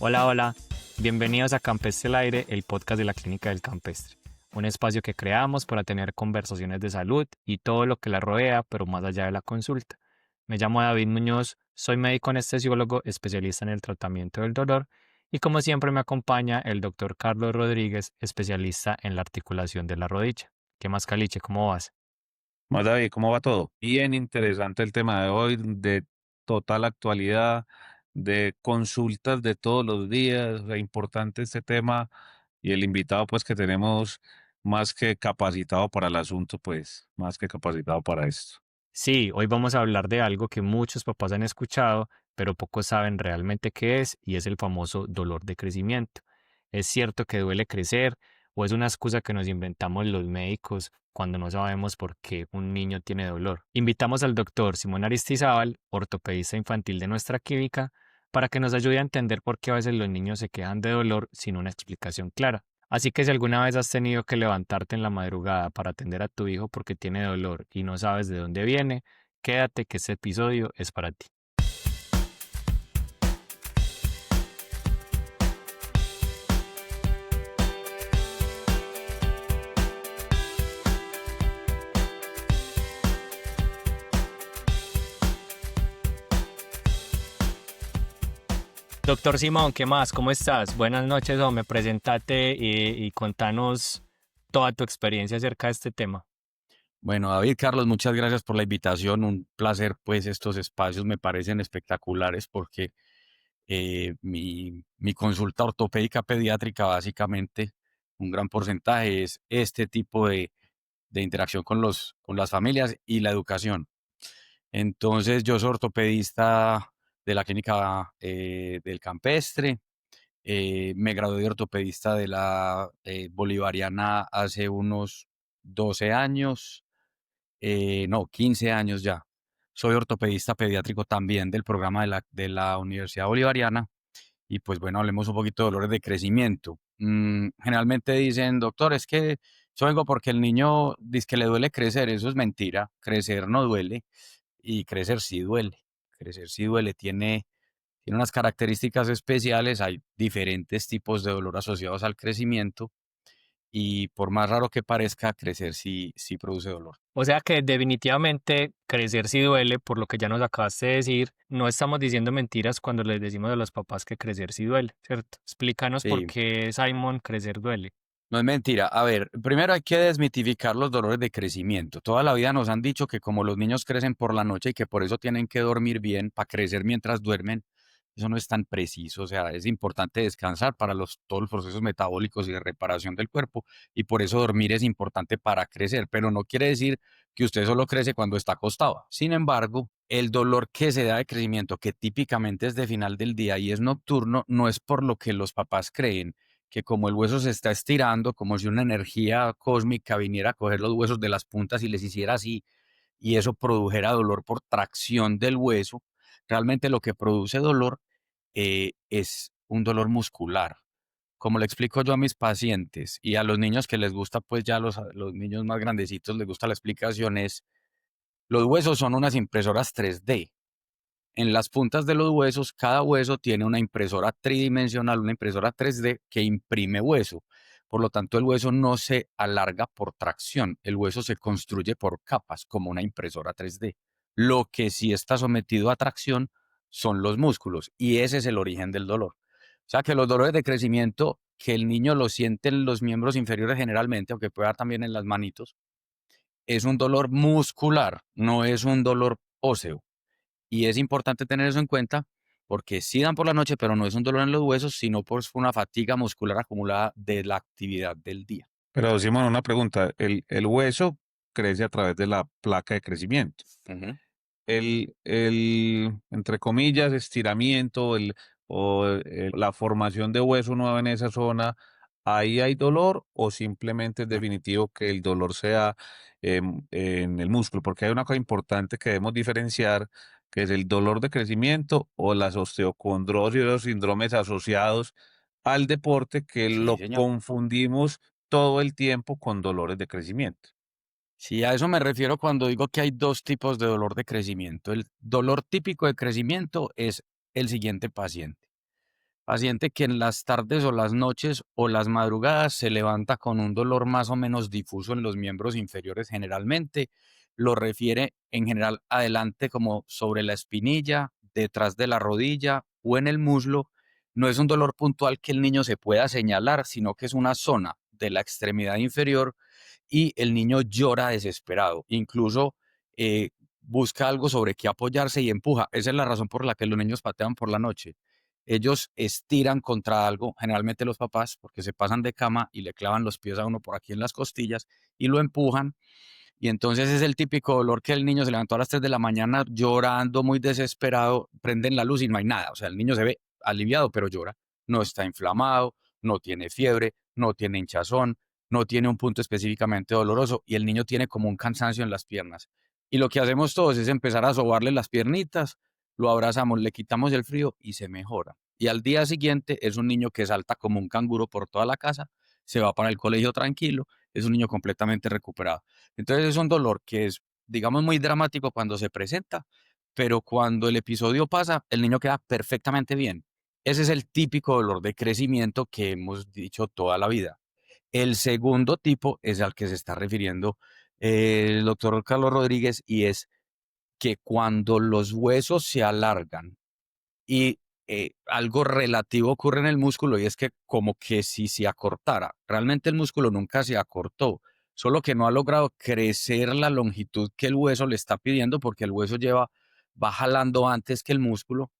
Hola, hola. Bienvenidos a Campestre al Aire, el podcast de la Clínica del Campestre. Un espacio que creamos para tener conversaciones de salud y todo lo que la rodea, pero más allá de la consulta. Me llamo David Muñoz, soy médico anestesiólogo, especialista en el tratamiento del dolor, y como siempre me acompaña el doctor Carlos Rodríguez, especialista en la articulación de la rodilla. ¿Qué más, Caliche? ¿Cómo vas? Más David, ¿cómo va todo? Bien interesante el tema de hoy, de total actualidad, de consultas de todos los días, importante este tema y el invitado pues que tenemos más que capacitado para el asunto, pues más que capacitado para esto. Sí, hoy vamos a hablar de algo que muchos papás han escuchado, pero pocos saben realmente qué es, y es el famoso dolor de crecimiento. ¿Es cierto que duele crecer o es una excusa que nos inventamos los médicos cuando no sabemos por qué un niño tiene dolor? Invitamos al doctor Simón Aristizábal, ortopedista infantil de nuestra clínica, para que nos ayude a entender por qué a veces los niños se quejan de dolor sin una explicación clara. Así que si alguna vez has tenido que levantarte en la madrugada para atender a tu hijo porque tiene dolor y no sabes de dónde viene, quédate que este episodio es para ti. Doctor Simón, ¿qué más? ¿Cómo estás? Buenas noches, hombre. Preséntate y contanos toda tu experiencia acerca de este tema. Bueno, David, Carlos, muchas gracias por la invitación. Un placer, pues estos espacios me parecen espectaculares porque mi consulta ortopédica pediátrica, básicamente, un gran porcentaje es este tipo de interacción con con las familias y la educación. Entonces, yo soy ortopedista de la clínica del Campestre. Me gradué de ortopedista de la Bolivariana hace unos 12 años. No, 15 años ya. Soy ortopedista pediátrico también del programa de la Universidad Bolivariana. Y pues bueno, hablemos un poquito de dolores de crecimiento. Generalmente dicen, doctor, es que yo vengo porque el niño dice que le duele crecer. Eso es mentira. Crecer no duele y crecer sí duele. Crecer sí duele. Tiene unas características especiales. Hay diferentes tipos de dolor asociados al crecimiento. Y por más raro que parezca, crecer sí produce dolor. O sea que definitivamente crecer sí duele, por lo que ya nos acabaste de decir. No estamos diciendo mentiras cuando les decimos a los papás que crecer sí duele, ¿cierto? Explícanos por Sí. qué, Simon, crecer duele. No es mentira. A ver, primero hay que desmitificar los dolores de crecimiento. Toda la vida nos han dicho que como los niños crecen por la noche y que por eso tienen que dormir bien para crecer mientras duermen, eso no es tan preciso. O sea, es importante descansar para todos los procesos metabólicos y de reparación del cuerpo y por eso dormir es importante para crecer, pero no quiere decir que usted solo crece cuando está acostado. Sin embargo, el dolor que se da de crecimiento, que típicamente es de final del día y es nocturno, no es por lo que los papás creen que como el hueso se está estirando, como si una energía cósmica viniera a coger los huesos de las puntas y les hiciera así, y eso produjera dolor por tracción del hueso, realmente lo que produce dolor es un dolor muscular. Como le explico yo a mis pacientes y a los niños que les gusta, pues ya los niños más grandecitos les gusta la explicación, es, los huesos son unas impresoras 3D. En las puntas de los huesos, cada hueso tiene una impresora tridimensional, una impresora 3D que imprime hueso. Por lo tanto, el hueso no se alarga por tracción, el hueso se construye por capas, como una impresora 3D. Lo que sí está sometido a tracción son los músculos y ese es el origen del dolor. O sea que los dolores de crecimiento que el niño lo siente en los miembros inferiores generalmente, aunque pueda también en las manitos, es un dolor muscular, no es un dolor óseo. Y es importante tener eso en cuenta porque sí dan por la noche, pero no es un dolor en los huesos, sino por una fatiga muscular acumulada de la actividad del día. Pero Simón, una pregunta, el hueso crece a través de la placa de crecimiento. Ujú. Entre comillas, estiramiento la formación de hueso nuevo en esa zona, ¿ahí hay dolor o simplemente es definitivo que el dolor sea en el músculo? Porque hay una cosa importante que debemos diferenciar, que es el dolor de crecimiento o las osteocondrosis o los síndromes asociados al deporte, que Sí, lo señor. confundimos todo el tiempo con dolores de crecimiento. Sí, a eso me refiero cuando digo que hay dos tipos de dolor de crecimiento. El dolor típico de crecimiento es el siguiente paciente. Paciente que en las tardes o las noches o las madrugadas se levanta con un dolor más o menos difuso en los miembros inferiores generalmente. Lo refiere en general adelante como sobre la espinilla, detrás de la rodilla o en el muslo. No es un dolor puntual que el niño se pueda señalar, sino que es una zona de la extremidad inferior y el niño llora desesperado. Incluso eh, busca algo sobre qué apoyarse y empuja. Esa es la razón por la que los niños patean por la noche. Ellos estiran contra algo, generalmente los papás, porque se pasan de cama y le clavan los pies a uno por aquí en las costillas y lo empujan. Y entonces es el típico dolor que el niño se levantó a las 3 de la mañana llorando, muy desesperado, prenden la luz y no hay nada. O sea, el niño se ve aliviado, pero llora. No está inflamado, no tiene fiebre, no tiene hinchazón, no tiene un punto específicamente doloroso y el niño tiene como un cansancio en las piernas. Y lo que hacemos todos es empezar a sobarle las piernitas, lo abrazamos, le quitamos el frío y se mejora. Y al día siguiente es un niño que salta como un canguro por toda la casa, se va para el colegio tranquilo, es un niño completamente recuperado. Entonces es un dolor que es, digamos, muy dramático cuando se presenta, pero cuando el episodio pasa, el niño queda perfectamente bien. Ese es el típico dolor de crecimiento que hemos dicho toda la vida. El segundo tipo es al que se está refiriendo el doctor Carlos Rodríguez y es que cuando los huesos se alargan y algo relativo ocurre en el músculo y es que como que si se acortara, realmente el músculo nunca se acortó, solo que no ha logrado crecer la longitud que el hueso le está pidiendo porque el hueso va jalando antes que el músculo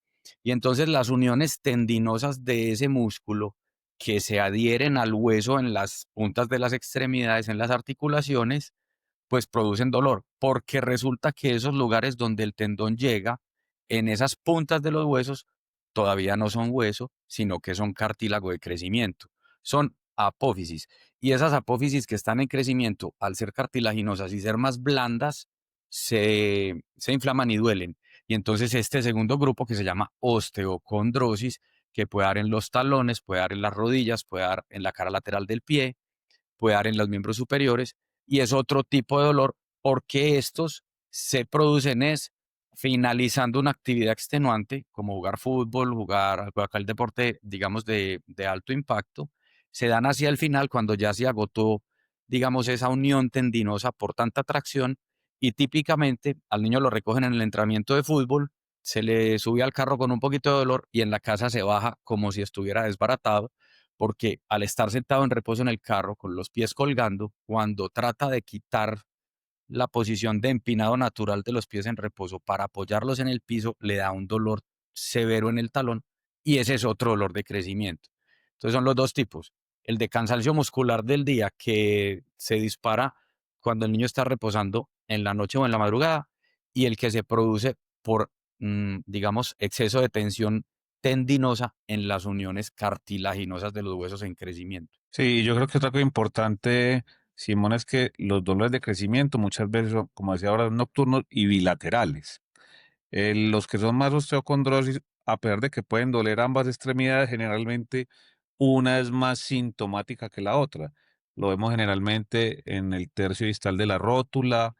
y entonces las uniones tendinosas de ese músculo que se adhieren al hueso en las puntas de las extremidades, en las articulaciones, pues producen dolor, porque resulta que esos lugares donde el tendón llega, en esas puntas de los huesos, todavía no son hueso, sino que son cartílago de crecimiento, son apófisis. Y esas apófisis que están en crecimiento, al ser cartilaginosas y ser más blandas, se inflaman y duelen. Y entonces este segundo grupo que se llama osteocondrosis, que puede dar en los talones, puede dar en las rodillas, puede dar en la cara lateral del pie, puede dar en los miembros superiores y es otro tipo de dolor porque estos se producen es finalizando una actividad extenuante como jugar fútbol, jugar cualquier deporte, digamos, de alto impacto, se dan hacia el final cuando ya se agotó, digamos, esa unión tendinosa por tanta tracción y típicamente al niño lo recogen en el entrenamiento de fútbol, se le sube al carro con un poquito de dolor y en la casa se baja como si estuviera desbaratado porque al estar sentado en reposo en el carro con los pies colgando, cuando trata de quitar la posición de empinado natural de los pies en reposo para apoyarlos en el piso, le da un dolor severo en el talón y ese es otro dolor de crecimiento. Entonces son los dos tipos. El de cansancio muscular del día que se dispara cuando el niño está reposando en la noche o en la madrugada y el que se produce por, digamos, exceso de tensión tendinosa en las uniones cartilaginosas de los huesos en crecimiento. Sí, yo creo que otra cosa importante, Simón, es que los dolores de crecimiento muchas veces son, como decía ahora, nocturnos y bilaterales. Los que son más osteocondrosis, a pesar de que pueden doler ambas extremidades, generalmente una es más sintomática que la otra. Lo vemos generalmente en el tercio distal de la rótula,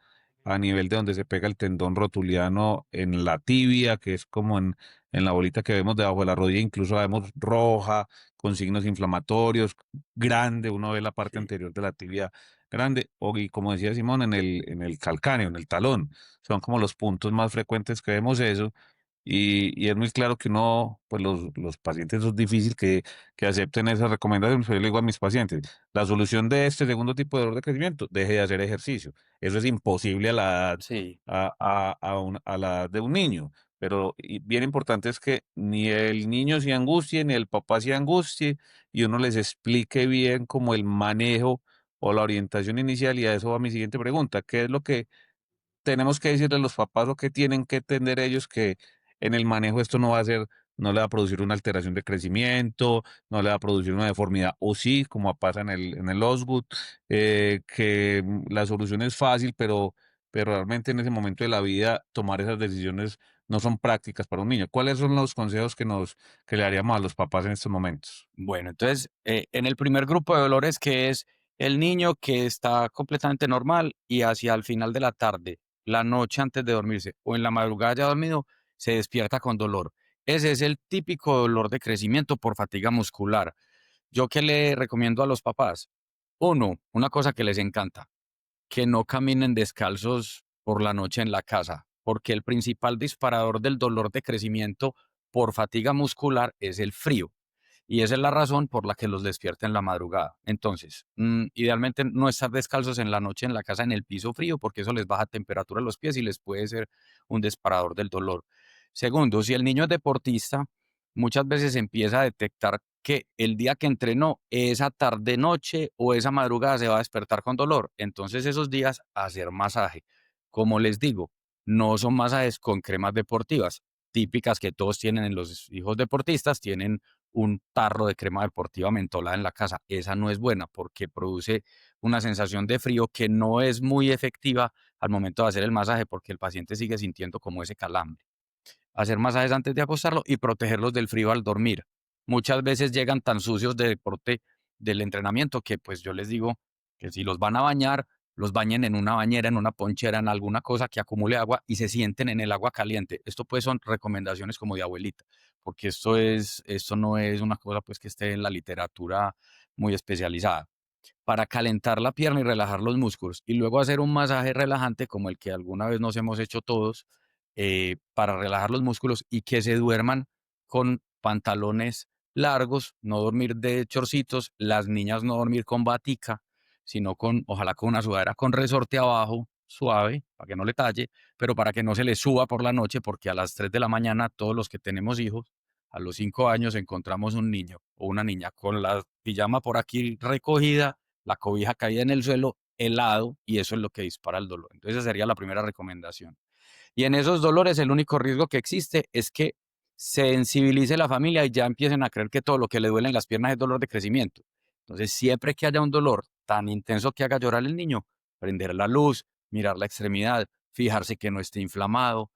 a nivel de donde se pega el tendón rotuliano en la tibia, que es como en la bolita que vemos debajo de la rodilla, incluso la vemos roja, con signos inflamatorios, grande, uno ve la parte Sí. anterior de la tibia grande, y como decía Simón, en el calcáneo, en el talón son como los puntos más frecuentes que vemos eso. Y es muy claro que uno, pues los pacientes es difícil que acepten esas recomendaciones. Pero yo le digo a mis pacientes, la solución de este segundo tipo de dolor de crecimiento, deje de hacer ejercicio. Eso es imposible a la edad, Sí. a la edad de un niño. Pero bien importante es que ni el niño se angustie, ni el papá se angustie, y uno les explique bien como el manejo o la orientación inicial. Y a eso va mi siguiente pregunta, ¿qué es lo que tenemos que decirle a los papás o que tienen que entender ellos que en el manejo esto no va a ser, no le va a producir una alteración de crecimiento, no le va a producir una deformidad, o sí, como pasa en el Osgood, que la solución es fácil, pero realmente en ese momento de la vida tomar esas decisiones no son prácticas para un niño? ¿Cuáles son los consejos que le daríamos a los papás en estos momentos? Bueno, entonces, en el primer grupo de dolores que es el niño que está completamente normal y hacia el final de la tarde, la noche antes de dormirse o en la madrugada ya dormido, se despierta con dolor. Ese es el típico dolor de crecimiento por fatiga muscular. ¿Yo qué le recomiendo a los papás? Uno, una cosa que les encanta, que no caminen descalzos por la noche en la casa, porque el principal disparador del dolor de crecimiento por fatiga muscular es el frío. Y esa es la razón por la que los despierta en la madrugada. Entonces, idealmente no estar descalzos en la noche en la casa en el piso frío, porque eso les baja temperatura a los pies y les puede ser un disparador del dolor. Segundo, si el niño es deportista, muchas veces empieza a detectar que el día que entrenó, esa tarde noche o esa madrugada se va a despertar con dolor. Entonces esos días hacer masaje. Como les digo, no son masajes con cremas deportivas típicas que todos tienen en los hijos deportistas, tienen un tarro de crema deportiva mentolada en la casa. Esa no es buena porque produce una sensación de frío que no es muy efectiva al momento de hacer el masaje porque el paciente sigue sintiendo como ese calambre. Hacer masajes antes de acostarlo y protegerlos del frío al dormir. Muchas veces llegan tan sucios de deporte del entrenamiento que pues yo les digo que si los van a bañar, los bañen en una bañera, en una ponchera, en alguna cosa que acumule agua y se sienten en el agua caliente. Esto pues son recomendaciones como de abuelita, porque esto no es una cosa pues que esté en la literatura muy especializada para calentar la pierna y relajar los músculos. Y luego hacer un masaje relajante como el que alguna vez nos hemos hecho todos para relajar los músculos y que se duerman con pantalones largos, no dormir de chorcitos, las niñas no dormir con batica, sino ojalá con una sudadera con resorte abajo, suave, para que no le talle, pero para que no se le suba por la noche, porque a las 3 de la mañana todos los que tenemos hijos a los 5 años encontramos un niño o una niña con la pijama por aquí recogida, la cobija caída en el suelo, helado, y eso es lo que dispara el dolor. Entonces, esa sería la primera recomendación. Y en esos dolores, el único riesgo que existe es que se sensibilice la familia y ya empiecen a creer que todo lo que le duele en las piernas es dolor de crecimiento. Entonces, siempre que haya un dolor tan intenso que haga llorar el niño, prender la luz, mirar la extremidad, fijarse que no esté inflamado,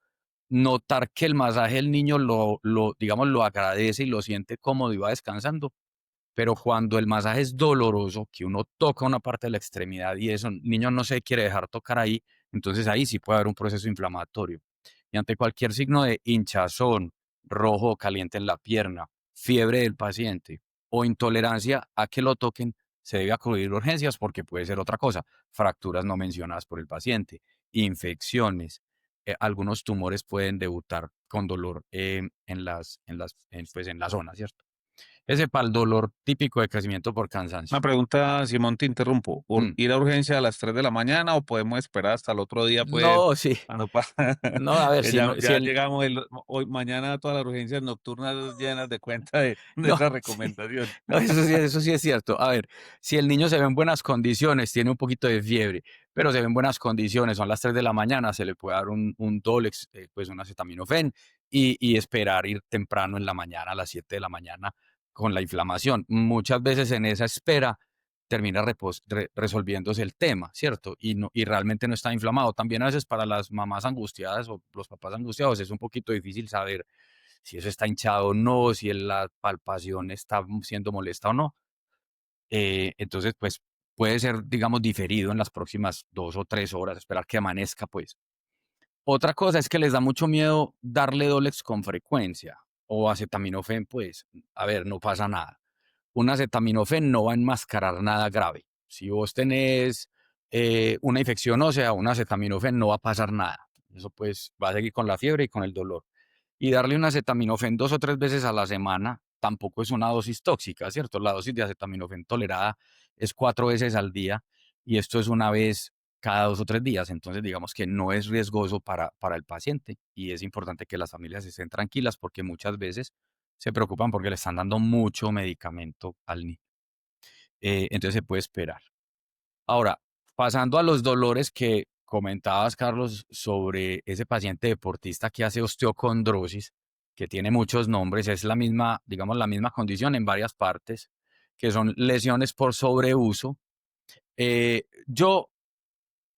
notar que el masaje el niño digamos, lo agradece y lo siente cómodo y va descansando. Pero cuando el masaje es doloroso, que uno toca una parte de la extremidad y eso, el niño no se quiere dejar tocar ahí, entonces ahí sí puede haber un proceso inflamatorio. Y ante cualquier signo de hinchazón, rojo o caliente en la pierna, fiebre del paciente o intolerancia a que lo toquen, se debe acudir a urgencias porque puede ser otra cosa, fracturas no mencionadas por el paciente, infecciones, algunos tumores pueden debutar con dolor pues en la zona, ¿cierto? Ese para el dolor típico de crecimiento por Una cansancio. pregunta, Simón, te interrumpo. Mm. ¿Ir a urgencia a las 3 de la mañana o podemos esperar hasta el otro día, pues, No, sí. cuando pasa? No, a ver, Que si ya, no, si ya el, llegamos hoy, mañana todas las urgencias nocturnas llenas de cuenta de no, esa sí, recomendación. no, eso sí es cierto. A ver, si el niño se ve en buenas condiciones, tiene un poquito de fiebre, pero se ve en buenas condiciones, son las 3 de la mañana, se le puede dar un Dolex, pues un acetaminofén, y esperar ir temprano en la mañana, a las 7 de la mañana, con la inflamación. Muchas veces en esa espera termina resolviéndose el tema, ¿cierto? Y realmente no está inflamado. También a veces para las mamás angustiadas o los papás angustiados es un poquito difícil saber si eso está hinchado o no, si la palpación está siendo molesta o no. Entonces, pues puede ser, digamos, diferido en las próximas 2 o 3 horas, esperar que amanezca, pues. Otra cosa es que les da mucho miedo darle Dolex con frecuencia o acetaminofén, pues, a ver, no pasa nada. Un acetaminofén no va a enmascarar nada grave. Si vos tenés una infección ósea, un acetaminofén no va a pasar nada. Eso pues va a seguir con la fiebre y con el dolor. Y darle un acetaminofén 2 o 3 veces a la semana tampoco es una dosis tóxica, ¿cierto? La dosis de acetaminofén tolerada es 4 veces al día y esto es una vez cada 2 o 3 días. Entonces, digamos que no es riesgoso para el paciente y es importante que las familias estén tranquilas porque muchas veces se preocupan porque le están dando mucho medicamento al niño. Entonces se puede esperar. Ahora, pasando a los dolores que comentabas, Carlos, sobre ese paciente deportista que hace osteocondrosis, que tiene muchos nombres, es la misma, digamos, la misma condición en varias partes, que son lesiones por sobreuso. Yo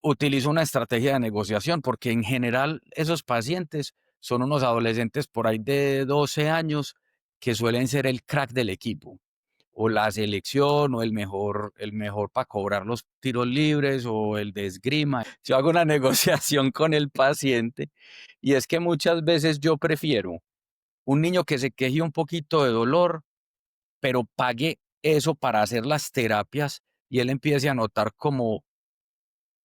utilizo una estrategia de negociación porque en general esos pacientes son unos adolescentes por ahí de 12 años que suelen ser el crack del equipo o la selección o el mejor para cobrar los tiros libres o el de esgrima. Yo hago una negociación con el paciente y es que muchas veces yo prefiero Un niño que se queje un poquito de dolor, pero pague eso para hacer las terapias y él empiece a notar como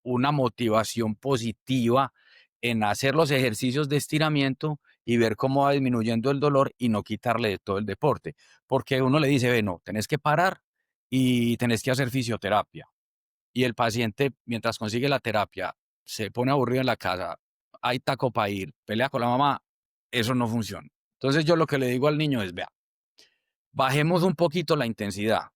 una motivación positiva en hacer los ejercicios de estiramiento y ver cómo va disminuyendo el dolor y no quitarle de todo el deporte. Porque uno le dice, ve, no, tenés que parar y tenés que hacer fisioterapia. Y el paciente, mientras consigue la terapia, se pone aburrido en la casa, hay taco para ir, pelea con la mamá, eso no funciona. Entonces yo lo que le digo al niño es, vea, bajemos un poquito la intensidad.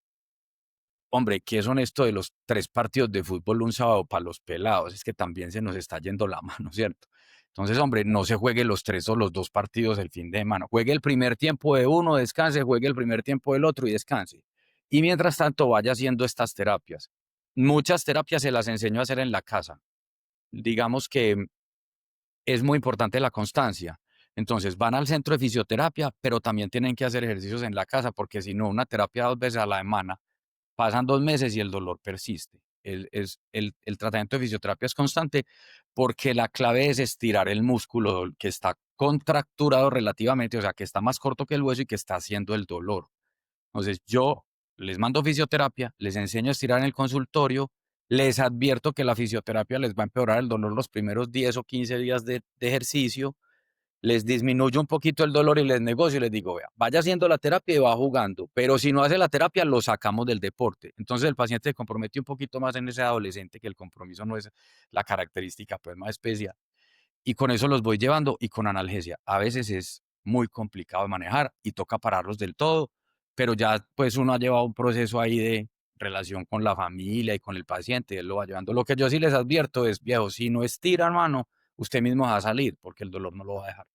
Hombre, ¿qué son esto de los 3 partidos de fútbol un sábado para los pelados? Es que también se nos está yendo la mano, ¿cierto? Entonces, hombre, no se juegue los 3 o los 2 partidos el fin de semana. Juegue el primer tiempo de uno, descanse, juegue el primer tiempo del otro y descanse. Y mientras tanto, vaya haciendo estas terapias. Muchas terapias se las enseño a hacer en la casa. Digamos que es muy importante la constancia. Entonces, van al centro de fisioterapia, pero también tienen que hacer ejercicios en la casa, porque si no, una terapia 2 veces a la semana, pasan 2 meses y el dolor persiste. El tratamiento de fisioterapia es constante porque la clave es estirar el músculo que está contracturado relativamente, o sea, que está más corto que el hueso y que está haciendo el dolor. Entonces, yo les mando fisioterapia, les enseño a estirar en el consultorio, les advierto que la fisioterapia les va a empeorar el dolor los primeros 10 o 15 días de ejercicio, les disminuyo un poquito el dolor y les negocio y les digo, vea, vaya haciendo la terapia y va jugando, pero si no hace la terapia, lo sacamos del deporte. Entonces el paciente se compromete un poquito más en ese adolescente, que el compromiso no es la característica pues más especial. Y con eso los voy llevando y con analgesia. A veces es muy complicado de manejar y toca pararlos del todo, pero ya pues uno ha llevado un proceso ahí de relación con la familia y con el paciente, él lo va llevando. Lo que yo sí les advierto es, viejo, si no estira, hermano, usted mismo va a salir porque el dolor no lo va a dejar.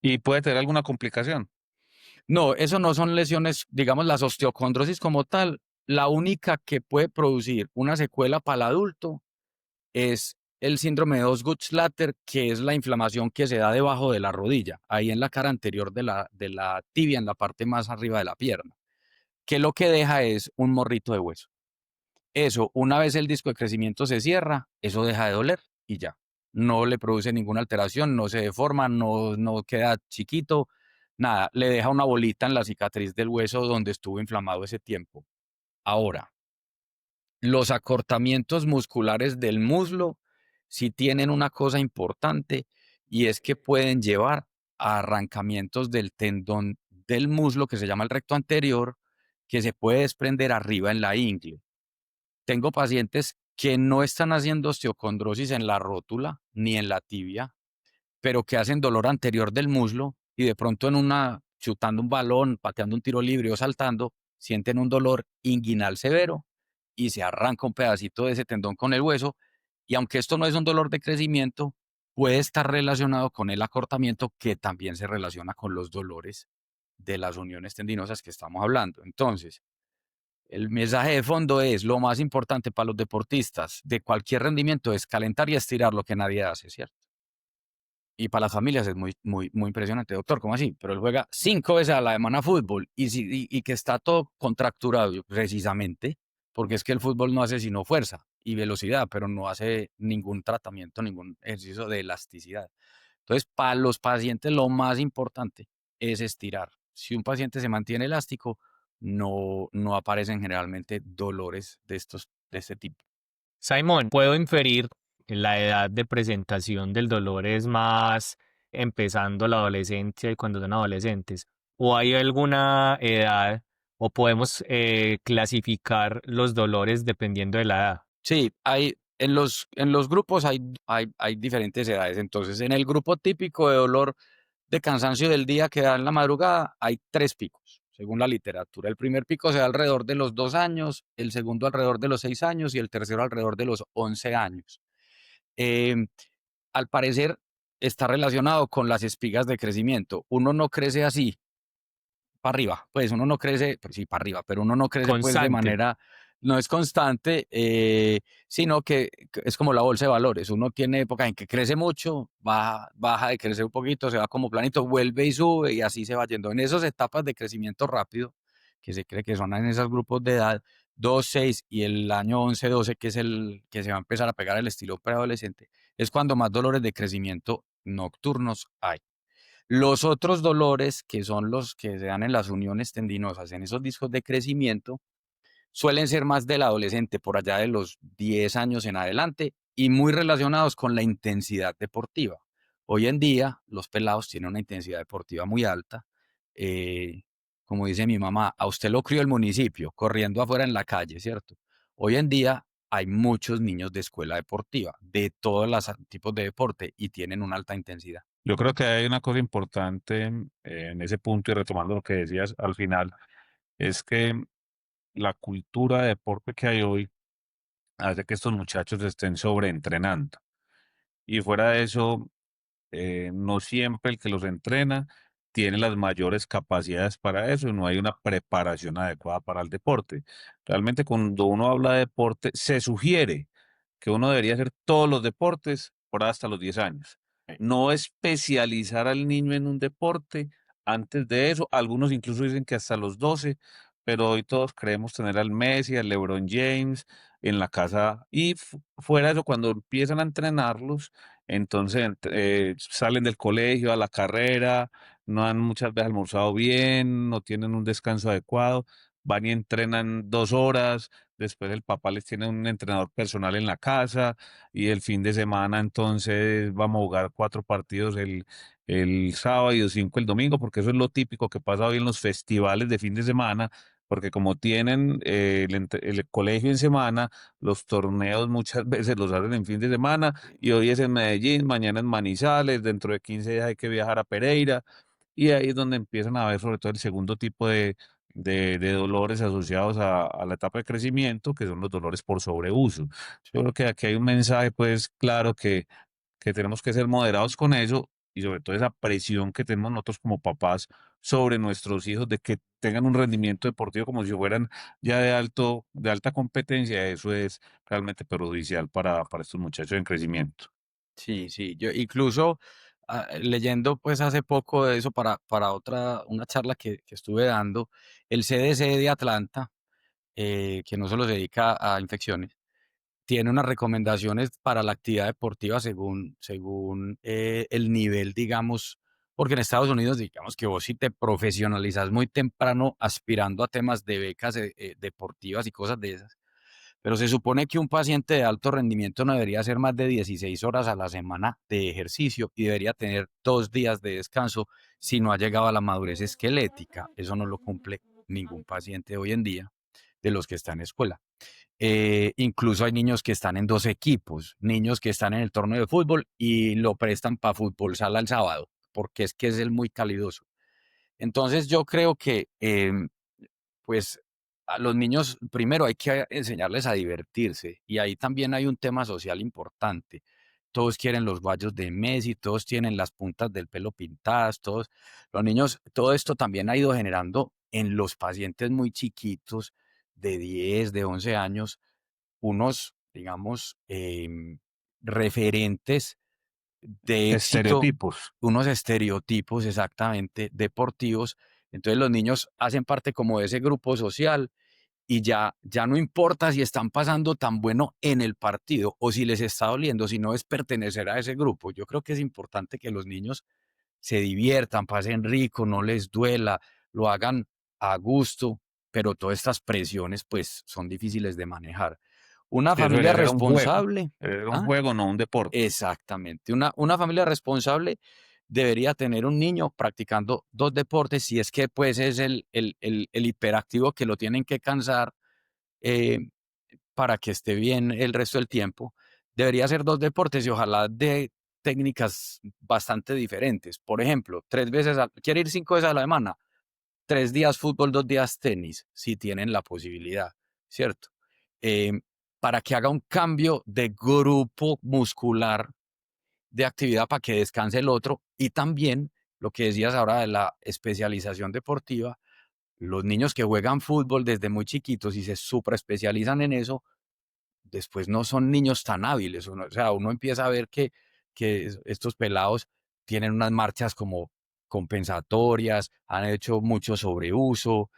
¿Y puede tener alguna complicación? No, eso no son lesiones, digamos, las osteocondrosis como tal. La única que puede producir una secuela para el adulto es el síndrome de Osgood-Schlatter, que es la inflamación que se da debajo de la rodilla, ahí en la cara anterior de la tibia, en la parte más arriba de la pierna, que lo que deja es un morrito de hueso. Eso, una vez el disco de crecimiento se cierra, eso deja de doler y ya. No le produce ninguna alteración, no se deforma, no queda chiquito, nada. Le deja una bolita en la cicatriz del hueso donde estuvo inflamado ese tiempo. Ahora, los acortamientos musculares del muslo sí tienen una cosa importante y es que pueden llevar a arrancamientos del tendón del muslo que se llama el recto anterior, que se puede desprender arriba en la ingle. Tengo pacientes que no están haciendo osteocondrosis en la rótula ni en la tibia, pero que hacen dolor anterior del muslo y de pronto chutando un balón, pateando un tiro libre o saltando, sienten un dolor inguinal severo y se arranca un pedacito de ese tendón con el hueso. Y aunque esto no es un dolor de crecimiento, puede estar relacionado con el acortamiento que también se relaciona con los dolores de las uniones tendinosas que estamos hablando. Entonces, el mensaje de fondo es, lo más importante para los deportistas de cualquier rendimiento es calentar y estirar lo que nadie hace, ¿cierto? Y para las familias es muy, muy, muy impresionante, doctor, ¿cómo así? Pero él juega 5 veces a la semana fútbol y que está todo contracturado, precisamente, porque es que el fútbol no hace sino fuerza y velocidad, pero no hace ningún tratamiento, ningún ejercicio de elasticidad. Entonces, para los pacientes lo más importante es estirar. Si un paciente se mantiene elástico, no aparecen generalmente dolores de este tipo. Simón, puedo inferir que la edad de presentación del dolor es más empezando la adolescencia y cuando son adolescentes. ¿O hay alguna edad o podemos clasificar los dolores dependiendo de la edad? Sí, en los grupos hay diferentes edades. Entonces, en el grupo típico de dolor de cansancio del día que da en la madrugada, hay 3 picos, según la literatura. El primer pico se da alrededor de los 2 años, el segundo alrededor de los 6 años y el tercero alrededor de los 11 años. Em, Al parecer, está relacionado con las espigas de crecimiento. Uno no crece así para arriba, pues uno no crece, pues sí, para arriba, pero uno no crece pues de Constante. manera, no es constante, sino que es como la bolsa de valores. Uno tiene épocas en que crece mucho, baja de crecer un poquito, se va como planito, vuelve y sube y así se va yendo. En esas etapas de crecimiento rápido, que se cree que son en esos grupos de edad, 2, 6 y el año 11, 12, que es el que se va a empezar a pegar el estilo preadolescente, es cuando más dolores de crecimiento nocturnos hay. Los otros dolores, que son los que se dan en las uniones tendinosas, en esos discos de crecimiento, suelen ser más del adolescente, por allá de los 10 años en adelante, y muy relacionados con la intensidad deportiva. Hoy en día, los pelados tienen una intensidad deportiva muy alta. eh, Como dice mi mamá, a usted lo crió el municipio, corriendo afuera en la calle, ¿cierto? Hoy en día hay muchos niños de escuela deportiva, de todos los tipos de deporte, y tienen una alta intensidad. Yo creo que hay una cosa importante en ese punto y retomando lo que decías al final, es que la cultura de deporte que hay hoy hace que estos muchachos estén sobreentrenando. Y fuera de eso, no siempre el que los entrena tiene las mayores capacidades para eso y no hay una preparación adecuada para el deporte. Realmente cuando uno habla de deporte, se sugiere que uno debería hacer todos los deportes por hasta los 10 años. No especializar al niño en un deporte antes de eso. Algunos incluso dicen que hasta los 12, pero hoy todos creemos tener al Messi, al LeBron James en la casa y fuera de eso, cuando empiezan a entrenarlos, entonces salen del colegio a la carrera, no han muchas veces almorzado bien, no tienen un descanso adecuado, van y entrenan 2 horas, después el papá les tiene un entrenador personal en la casa y el fin de semana entonces vamos a jugar 4 partidos el sábado y 5 el domingo, porque eso es lo típico que pasa hoy en los festivales de fin de semana, porque como tienen el colegio en semana, los torneos muchas veces los hacen en fin de semana y hoy es en Medellín, mañana en Manizales, dentro de 15 días hay que viajar a Pereira y ahí es donde empiezan a ver sobre todo el segundo tipo de dolores asociados a la etapa de crecimiento, que son los dolores por sobreuso. Yo creo que aquí hay un mensaje pues claro que tenemos que ser moderados con eso y sobre todo esa presión que tenemos nosotros como papás sobre nuestros hijos de que tengan un rendimiento deportivo como si fueran ya de alta competencia, eso es realmente perjudicial para estos muchachos en crecimiento. Sí, sí, yo incluso leyendo pues hace poco de eso para una charla que estuve dando, el CDC de Atlanta, que no solo se dedica a infecciones, tiene unas recomendaciones para la actividad deportiva según el nivel, digamos, porque en Estados Unidos, digamos que vos si te profesionalizas muy temprano aspirando a temas de becas deportivas y cosas de esas, pero se supone que un paciente de alto rendimiento no debería hacer más de 16 horas a la semana de ejercicio y debería tener 2 días de descanso si no ha llegado a la madurez esquelética. Eso no lo cumple ningún paciente hoy en día de los que están en escuela. Incluso hay niños que están en 2 equipos, niños que están en el torneo de fútbol y lo prestan para fútbol sala el sábado, porque es que es el muy calidoso. Entonces yo creo que pues a los niños primero hay que enseñarles a divertirse y ahí también hay un tema social importante. Todos quieren los guayos de Messi, todos tienen las puntas del pelo pintadas, todos los niños, todo esto también ha ido generando en los pacientes muy chiquitos de 10, de 11 años, unos, digamos, referentes de éxito, Estereotipos. unos estereotipos exactamente deportivos. Entonces los niños hacen parte como de ese grupo social y ya no importa si están pasando tan bueno en el partido o si les está doliendo, sino es pertenecer a ese grupo. Yo creo que es importante que los niños se diviertan, pasen rico, no les duela, lo hagan a gusto, pero todas estas presiones pues son difíciles de manejar. Una Sí, eso familia debería ser un juego, responsable, era un ¿ah? juego, no un deporte. Exactamente. Una familia responsable debería tener un niño practicando 2 deportes, si es que pues es el hiperactivo que lo tienen que cansar eh, para que esté bien el resto del tiempo. Debería ser 2 deportes y ojalá de técnicas bastante diferentes. Por ejemplo, quiere ir 5 veces a la semana, 3 días fútbol, 2 días tenis, si tienen la posibilidad, ¿cierto? Em, para que haga un cambio de grupo muscular de actividad para que descanse el otro y también lo que decías ahora de la especialización deportiva, los niños que juegan fútbol desde muy chiquitos y se super especializan en eso, después no son niños tan hábiles. O sea, uno empieza a ver que estos pelados tienen unas marchas como compensatorias, han hecho mucho sobreuso,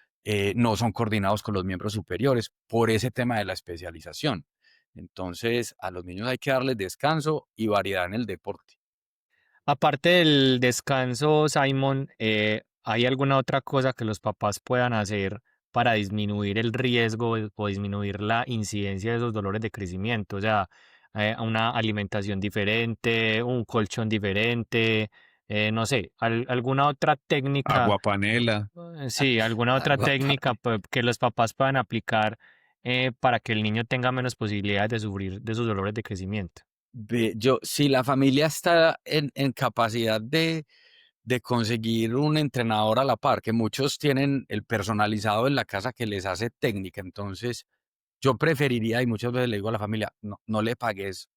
no son coordinados con los miembros superiores por ese tema de la especialización. Entonces, a los niños hay que darles descanso y variedad en el deporte. Aparte del descanso, Simon, ¿hay alguna otra cosa que los papás puedan hacer para disminuir el riesgo o disminuir la incidencia de esos dolores de crecimiento? O sea, una alimentación diferente, un colchón diferente, no sé, alguna otra técnica, Agua panela. sí, alguna otra Agua técnica que los papás puedan aplicar para que el niño tenga menos posibilidades de sufrir de esos dolores de crecimiento. Si la familia está en capacidad de conseguir un entrenador a la par, que muchos tienen el personalizado en la casa que les hace técnica, entonces yo preferiría, y muchas veces le digo a la familia, no le pagues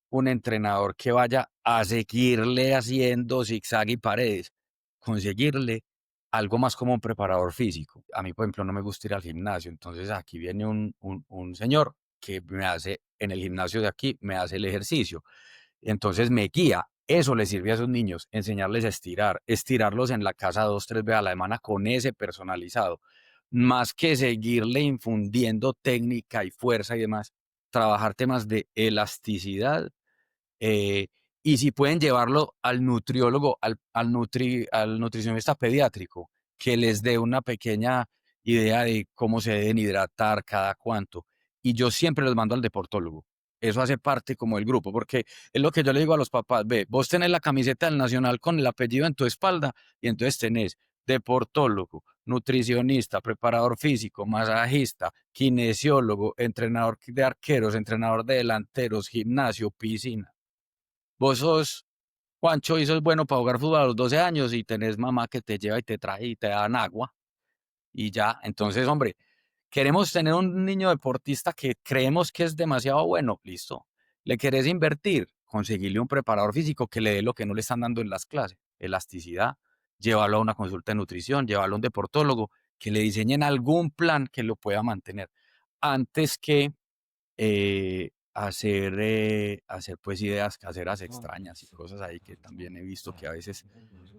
un entrenador que vaya a seguirle haciendo zigzag y paredes, conseguirle algo más como un preparador físico. A mí, por ejemplo, no me gusta ir al gimnasio, entonces aquí viene un señor que me hace, en el gimnasio de aquí, me hace el ejercicio. Entonces me guía. Eso le sirve a esos niños, enseñarles a estirar, estirarlos en la casa 2, 3 veces a la semana con ese personalizado, más que seguirle infundiendo técnica y fuerza y demás, trabajar temas de elasticidad, eh, y si pueden llevarlo al nutriólogo, al nutricionista pediátrico, que les dé una pequeña idea de cómo se deben hidratar cada cuánto. Y yo siempre los mando al deportólogo. Eso hace parte como del grupo, porque es lo que yo le digo a los papás, ve, vos tenés la camiseta del Nacional con el apellido en tu espalda y entonces tenés deportólogo, nutricionista, preparador físico, masajista, kinesiólogo, entrenador de arqueros, entrenador de delanteros, gimnasio, piscina. Vos sos Juancho y sos bueno para jugar fútbol a los 12 años y tenés mamá que te lleva y te trae y te dan agua y ya. Entonces, hombre, queremos tener un niño deportista que creemos que es demasiado bueno, listo. ¿Le querés invertir? Conseguirle un preparador físico que le dé lo que no le están dando en las clases, elasticidad, llévalo a una consulta de nutrición, llévalo a un deportólogo, que le diseñen algún plan que lo pueda mantener antes que hacer pues ideas caseras extrañas y cosas ahí que también he visto que a veces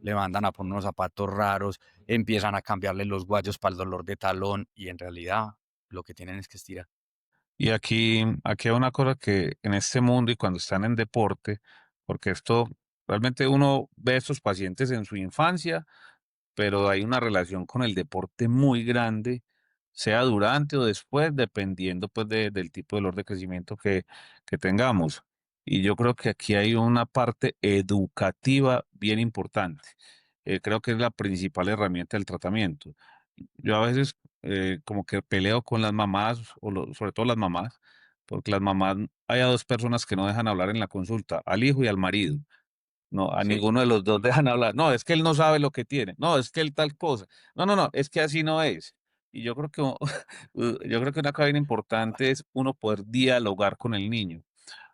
le mandan a poner unos zapatos raros, empiezan a cambiarle los guayos para el dolor de talón y en realidad lo que tienen es que estirar. Y aquí hay una cosa que en este mundo y cuando están en deporte, porque esto realmente uno ve a estos pacientes en su infancia, pero hay una relación con el deporte muy grande, sea durante o después, dependiendo pues del tipo de dolor de crecimiento que tengamos. Y yo creo que aquí hay una parte educativa bien importante. Creo que es la principal herramienta del tratamiento. Yo a veces como que peleo con las mamás, sobre todo las mamás, porque las mamás, hay a dos personas que no dejan hablar en la consulta, al hijo y al marido. No, a Sí, ninguno de los dos dejan hablar. No, es que él no sabe lo que tiene. No, es que él tal cosa. No, no, no, es que así no es. Y yo creo que, yo creo que una cosa bien importante es uno poder dialogar con el niño.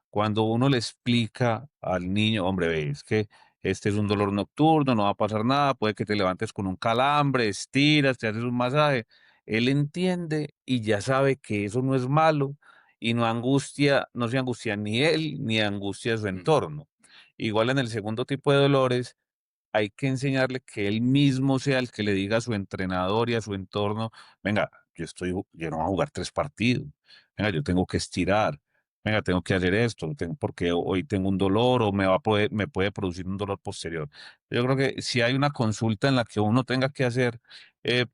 Cuando uno le explica al niño, hombre, ve, es que este es un dolor nocturno, no va a pasar nada, puede que te levantes con un calambre, estiras, te haces un masaje. Él entiende y ya sabe que eso no es malo y no angustia, no se angustia ni él ni angustia su mm, entorno. Igual en el segundo tipo de dolores, hay que enseñarle que él mismo sea el que le diga a su entrenador y a su entorno, venga, yo no voy a jugar 3 partidos, venga, yo tengo que estirar, venga, tengo que hacer esto, porque hoy tengo un dolor o me puede producir un dolor posterior. Yo creo que si hay una consulta en la que uno tenga que hacer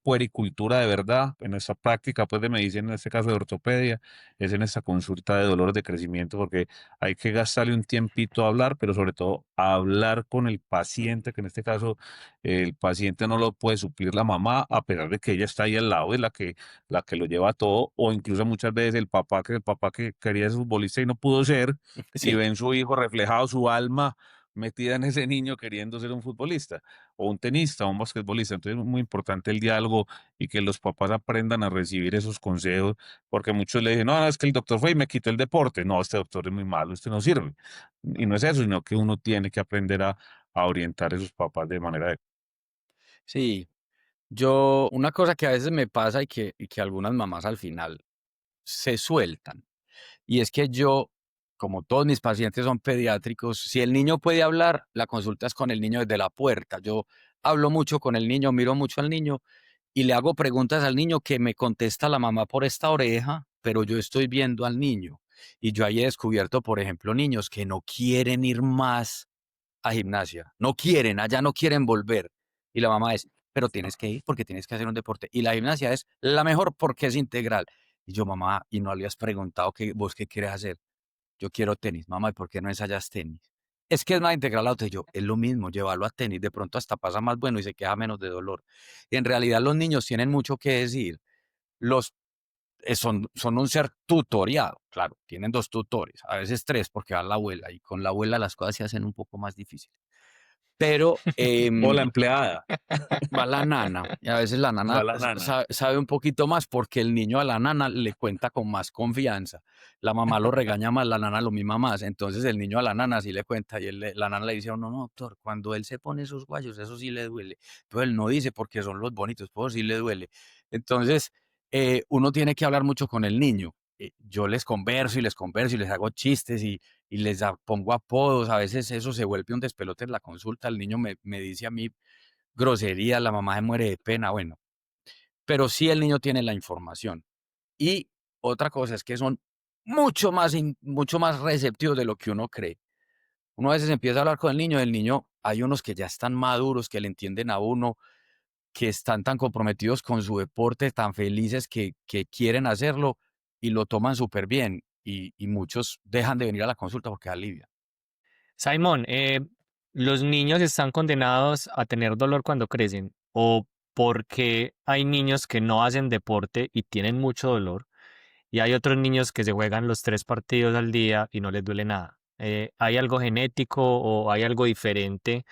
puericultura de verdad, en esa práctica pues de medicina, en este caso de ortopedia, es en esta consulta de dolores de crecimiento, porque hay que gastarle un tiempito a hablar, pero sobre todo a hablar con el paciente, que en este caso el paciente no lo puede suplir la mamá, a pesar de que ella está ahí al lado, es la que lo lleva todo, o incluso muchas veces el papá que quería ser futbolista y no pudo ser, y sí, ve en su hijo reflejado su alma metida en ese niño queriendo ser un futbolista, o un tenista, o un basquetbolista. Entonces es muy importante el diálogo y que los papás aprendan a recibir esos consejos porque muchos le dicen, no, no, es que el doctor fue y me quitó el deporte. No, este doctor es muy malo, este no sirve. Y no es eso, sino que uno tiene que aprender a orientar a esos papás de manera de... sí. Una cosa que a veces me pasa y que algunas mamás al final se sueltan. Y es que yo, como todos mis pacientes son pediátricos, si el niño puede hablar, la consulta es con el niño desde la puerta. Yo hablo mucho con el niño, miro mucho al niño y le hago preguntas al niño que me contesta la mamá por esta oreja, pero yo estoy viendo al niño. Y yo ahí he descubierto, por ejemplo, niños que no quieren ir más a gimnasia. No quieren, allá no quieren volver. Y la mamá es, pero tienes que ir porque tienes que hacer un deporte. Y la gimnasia es la mejor porque es integral. Y yo, mamá, ¿y no le has preguntado vos qué quieres hacer? Yo quiero tenis. Mamá, ¿y por qué no ensayas tenis? Es que es más integral la otra. Y yo, es lo mismo, llevarlo a tenis. De pronto hasta pasa más bueno y se queda menos de dolor. Y en realidad los niños tienen mucho que decir. Los son un ser tutoriado, claro, tienen 2 tutores, a veces 3 porque va la abuela y con la abuela las cosas se hacen un poco más difíciles. Pero, O la empleada, va la nana y a veces la va nana la nana. sabe un poquito más porque el niño a la nana le cuenta con más confianza. La mamá lo regaña más, la nana lo mima más. Entonces el niño a la nana sí le cuenta y la nana le dice: "No, no, doctor, cuando él se pone esos guayos, eso sí le duele". Pero él no dice porque son los bonitos, pero sí le duele. Entonces, uno tiene que hablar mucho con el niño. Yo les converso y les hago chistes y pongo apodos. A veces eso se vuelve un despelote en la consulta. El niño me dice a mí groserías, la mamá se muere de pena, bueno, pero sí el niño tiene la información. Y otra cosa es que son mucho más receptivos de lo que uno cree. Uno a veces empieza a hablar con el niño hay unos que ya están maduros, que le entienden a uno, que están tan comprometidos con su deporte, tan felices que quieren hacerlo y lo toman súper bien. Y muchos dejan de venir a la consulta porque alivia. Simón, ¿los niños están condenados a tener dolor cuando crecen? ¿O porque hay niños que no hacen deporte y tienen mucho dolor? Y hay otros niños que se juegan los 3 partidos al día y no les duele nada. ¿Hay algo genético o hay algo diferente,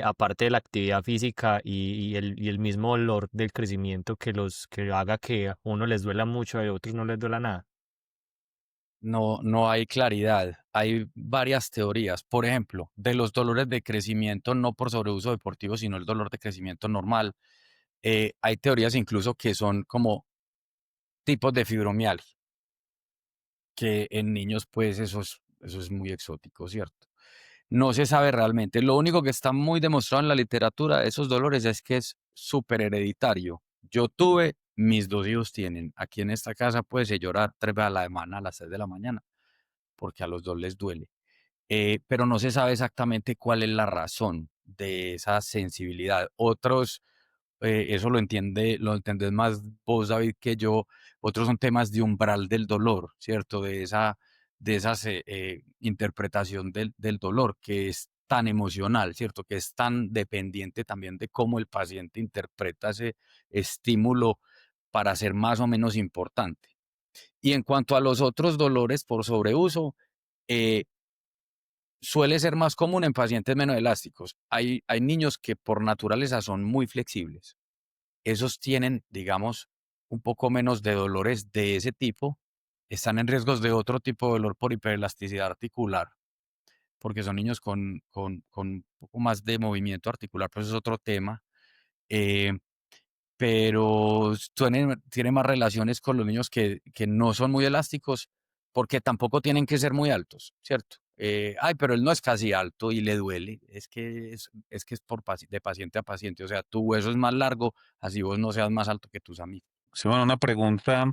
aparte de la actividad física y el mismo dolor del crecimiento que haga que a uno les duela mucho y a otros no les duela nada? No hay claridad. Hay varias teorías. Por ejemplo, de los dolores de crecimiento, no por sobreuso deportivo, sino el dolor de crecimiento normal. Hay teorías incluso que son como tipos de fibromialgia, que en niños, pues eso es muy exótico, ¿cierto? No se sabe realmente. Lo único que está muy demostrado en la literatura de esos dolores es que es súper hereditario. Yo tuve, mis 2 hijos tienen. Aquí en esta casa puede llorar 3 veces a la semana a las 6 de la mañana, porque a los 2 les duele. Pero no se sabe exactamente cuál es la razón de esa sensibilidad. Otros, eso lo entendés más vos, David, que yo. Otros son temas de umbral del dolor, ¿cierto? De esa interpretación del dolor, que es tan emocional, ¿cierto? Que es tan dependiente también de cómo el paciente interpreta ese estímulo para ser más o menos importante. Y en cuanto a los otros dolores por sobreuso, eh, suele ser más común en pacientes menos elásticos. Hay niños que por naturaleza son muy flexibles. Esos tienen, digamos, un poco menos de dolores de ese tipo. Están en riesgos de otro tipo de dolor por hiperelasticidad articular, porque son niños con un poco más de movimiento articular, pero eso es otro tema. Eh, pero tiene más relaciones con los niños que no son muy elásticos, porque tampoco tienen que ser muy altos, ¿cierto? Ay, pero él no es casi alto y le duele. Es que es de paciente a paciente. O sea, tu hueso es más largo, así vos no seas más alto que tus amigos. Sí, bueno, una pregunta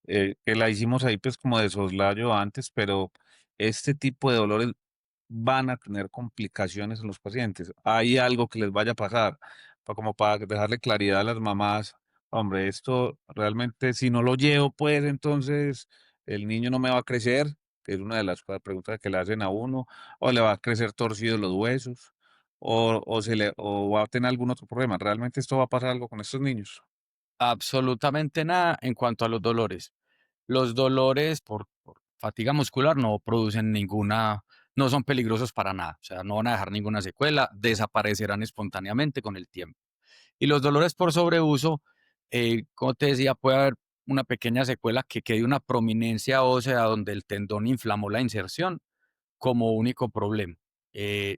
que la hicimos ahí pues como de soslayo antes, pero este tipo de dolores van a tener complicaciones en los pacientes. Hay algo que les vaya a pasar, como para dejarle claridad a las mamás, hombre, esto realmente si no lo llevo, pues entonces el niño no me va a crecer, que es una de las preguntas que le hacen a uno, o le va a crecer torcidos los huesos, o va a tener algún otro problema. ¿Realmente esto va a pasar algo con estos niños? Absolutamente nada en cuanto a los dolores. Los dolores por fatiga muscular no producen no son peligrosos para nada. O sea, no van a dejar ninguna secuela, desaparecerán espontáneamente con el tiempo. Y los dolores por sobreuso, como te decía, puede haber una pequeña secuela que quede una prominencia ósea donde el tendón inflamó la inserción como único problema.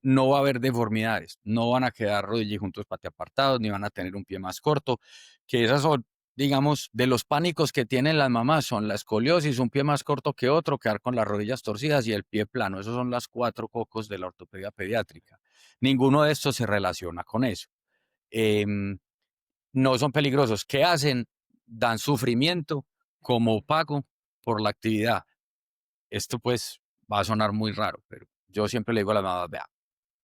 No va a haber deformidades, no van a quedar rodillas pati apartados, ni van a tener un pie más corto, que esas son, digamos, de los pánicos que tienen las mamás, son la escoliosis, un pie más corto que otro, quedar con las rodillas torcidas y el pie plano. Esos son las 4 cocos de la ortopedia pediátrica. Ninguno de estos se relaciona con eso. Em, no son peligrosos. ¿Qué hacen? Dan sufrimiento como pago por la actividad. Esto pues va a sonar muy raro, pero yo siempre le digo a las mamás, vea,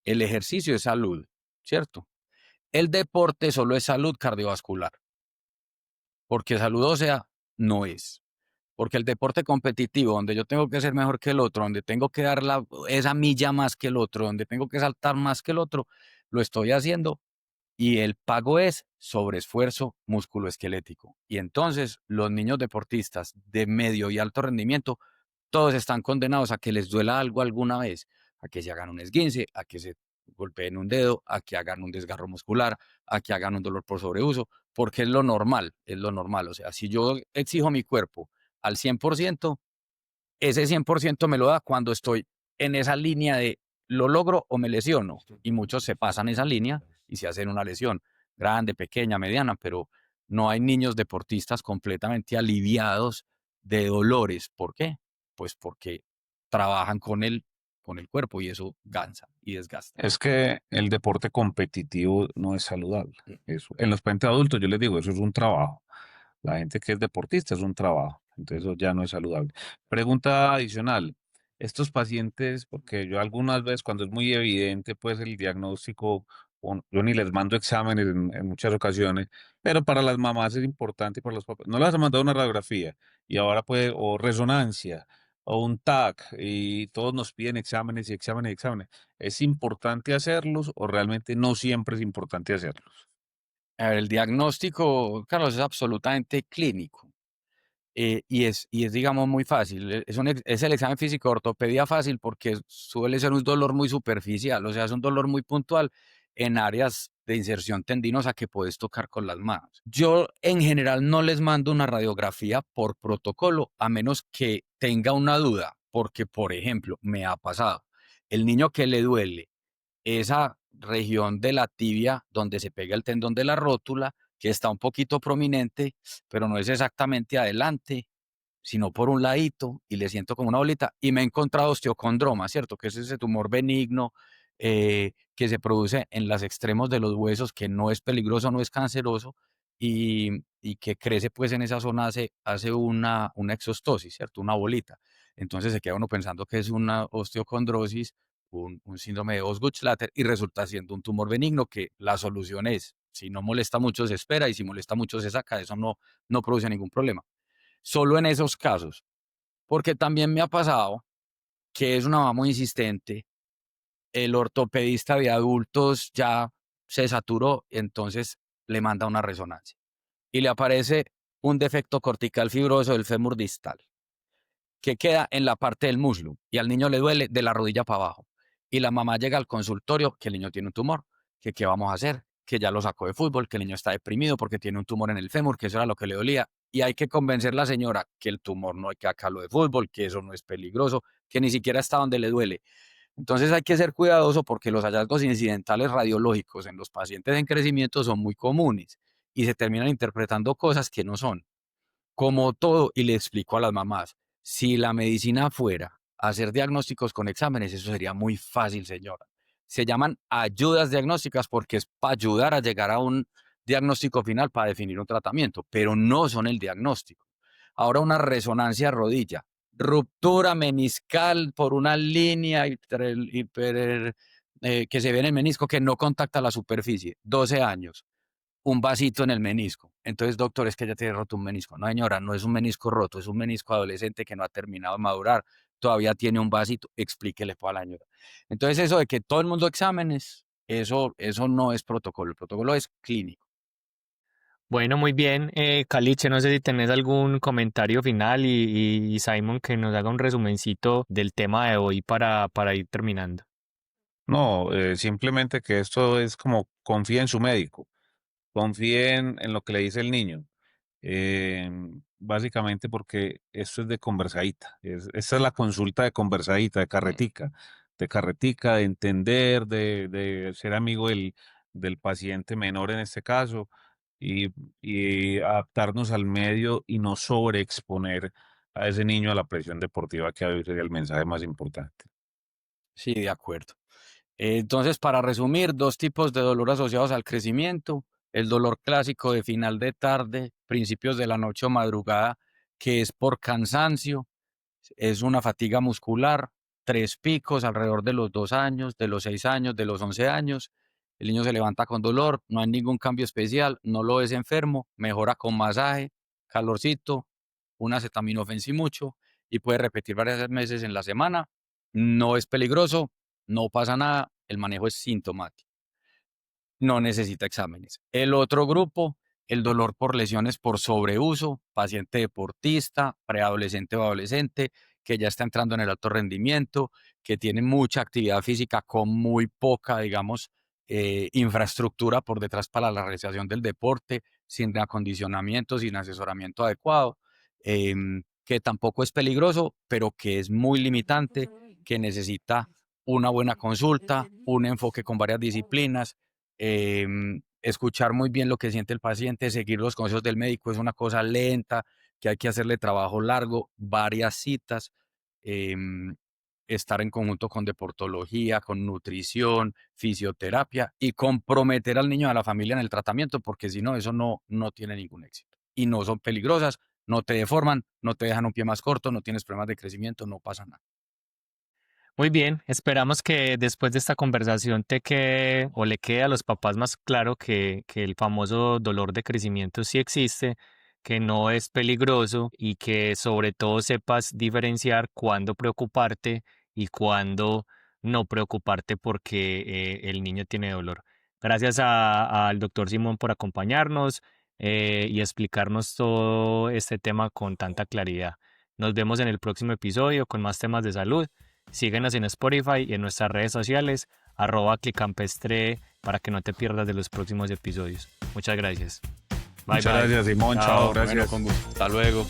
El ejercicio es salud, ¿cierto? El deporte solo es salud cardiovascular, porque salud ósea no es. Porque el deporte competitivo, donde yo tengo que ser mejor que el otro, donde tengo que dar esa milla más que el otro, donde tengo que saltar más que el otro, lo estoy haciendo y el pago es sobreesfuerzo musculoesquelético. Y entonces los niños deportistas de medio y alto rendimiento, todos están condenados a que les duela algo alguna vez, a que se hagan un esguince, a que se golpeen un dedo, a que hagan un desgarro muscular, a que hagan un dolor por sobreuso, porque es lo normal, es lo normal. O sea, si yo exijo mi cuerpo al 100%, ese 100% me lo da cuando estoy en esa línea de lo logro o me lesiono. Y muchos se pasan esa línea y se hacen una lesión grande, pequeña, mediana, pero no hay niños deportistas completamente aliviados de dolores. ¿Por qué? Pues porque trabajan con el cuerpo y eso cansa y desgasta. Es que el deporte competitivo no es saludable. Eso, en los pacientes adultos, yo les digo, eso es un trabajo. La gente que es deportista es un trabajo. Entonces, eso ya no es saludable. Pregunta adicional. Estos pacientes, porque yo algunas veces, cuando es muy evidente, pues el diagnóstico, yo ni les mando exámenes en muchas ocasiones, pero para las mamás es importante y para los papás. No les han mandado una radiografía y ahora puede, o resonancia, o un TAC, y todos nos piden exámenes y exámenes y exámenes. ¿Es importante hacerlos o realmente no siempre es importante hacerlos? A ver, el diagnóstico, Carlos, es absolutamente clínico. Y es, digamos, muy fácil. Es el examen físico de ortopedia fácil porque suele ser un dolor muy superficial, o sea, es un dolor muy puntual en áreas de inserción tendinosa que puedes tocar con las manos. Yo en general no les mando una radiografía por protocolo a menos que tenga una duda, porque, por ejemplo, me ha pasado, el niño que le duele esa región de la tibia donde se pega el tendón de la rótula, que está un poquito prominente, pero no es exactamente adelante, sino por un ladito, y le siento como una bolita, y me he encontrado osteocondroma, ¿cierto? Que es ese tumor benigno que se produce en los extremos de los huesos, que no es peligroso, no es canceroso, y que crece pues en esa zona, hace una exostosis, ¿cierto? Una bolita. Entonces se queda uno pensando que es una osteocondrosis, un síndrome de Osgood-Schlatter, y resulta siendo un tumor benigno que la solución es, si no molesta mucho se espera y si molesta mucho se saca, eso no produce ningún problema. Solo en esos casos, porque también me ha pasado que es una mamá muy insistente, el ortopedista de adultos ya se saturó, entonces le manda una resonancia y le aparece un defecto cortical fibroso del fémur distal que queda en la parte del muslo y al niño le duele de la rodilla para abajo. Y la mamá llega al consultorio que el niño tiene un tumor, que qué vamos a hacer, que ya lo sacó de fútbol, que el niño está deprimido porque tiene un tumor en el fémur, que eso era lo que le dolía. Y hay que convencer a la señora que el tumor no hay que sacarlo de fútbol, que eso no es peligroso, que ni siquiera está donde le duele. Entonces hay que ser cuidadoso porque los hallazgos incidentales radiológicos en los pacientes en crecimiento son muy comunes y se terminan interpretando cosas que no son. Como todo, y le explico a las mamás, si la medicina fuera a hacer diagnósticos con exámenes, eso sería muy fácil, señora. Se llaman ayudas diagnósticas porque es para ayudar a llegar a un diagnóstico final para definir un tratamiento, pero no son el diagnóstico. Ahora una resonancia rodilla, ruptura meniscal por una línea que se ve en el menisco que no contacta la superficie, 12 años un vasito en el menisco. Entonces, doctor, es que ya tiene roto un menisco. No, señora, no es un menisco roto, es un menisco adolescente que no ha terminado de madurar, todavía tiene un vasito, explíquele pues a la señora. Entonces, eso de que todo el mundo exámenes, eso no es protocolo, el protocolo es clínico. Bueno, muy bien. Caliche, no sé si tenés algún comentario final y Simon que nos haga un resumencito del tema de hoy para ir terminando. No, simplemente que esto es como confía en su médico, confíe en lo que le dice el niño. Básicamente porque esto es de conversadita. Esta es la consulta de conversadita, de carretica, de entender, de ser amigo del paciente menor en este caso y, y adaptarnos al medio y no sobreexponer a ese niño a la presión deportiva que a veces sería el mensaje más importante. Sí, de acuerdo. Entonces, para resumir, dos tipos de dolor asociados al crecimiento. El dolor clásico de final de tarde, principios de la noche o madrugada, que es por cansancio, es una fatiga muscular, 3 picos alrededor de los 2 años, de los 6 años, de los 11 años. El niño se levanta con dolor, no hay ningún cambio especial, no lo ves enfermo, mejora con masaje, calorcito, un acetaminofén si mucho, y puede repetir varias veces en la semana. No es peligroso, no pasa nada, el manejo es sintomático. No necesita exámenes. El otro grupo, el dolor por lesiones por sobreuso, paciente deportista, preadolescente o adolescente, que ya está entrando en el alto rendimiento, que tiene mucha actividad física con muy poca, digamos, infraestructura por detrás para la realización del deporte, sin acondicionamiento, sin asesoramiento adecuado, que tampoco es peligroso, pero que es muy limitante, que necesita una buena consulta, un enfoque con varias disciplinas, escuchar muy bien lo que siente el paciente, seguir los consejos del médico es una cosa lenta, que hay que hacerle trabajo largo, varias citas, estar en conjunto con deportología, con nutrición, fisioterapia y comprometer al niño y a la familia en el tratamiento, porque si no, eso no tiene ningún éxito. Y no son peligrosas, no te deforman, no te dejan un pie más corto, no tienes problemas de crecimiento, no pasa nada. Muy bien, esperamos que después de esta conversación te quede o le quede a los papás más claro que el famoso dolor de crecimiento sí existe, que no es peligroso y que sobre todo sepas diferenciar cuándo preocuparte y cuándo no preocuparte porque el niño tiene dolor. Gracias al doctor Simón por acompañarnos y explicarnos todo este tema con tanta claridad. Nos vemos en el próximo episodio con más temas de salud. Síguenos en Spotify y en nuestras redes sociales, @clicampestre, para que no te pierdas de los próximos episodios. Muchas gracias. Bye, Muchas bye. gracias, Simón. Chao, Bueno, gracias. con gusto. Hasta luego.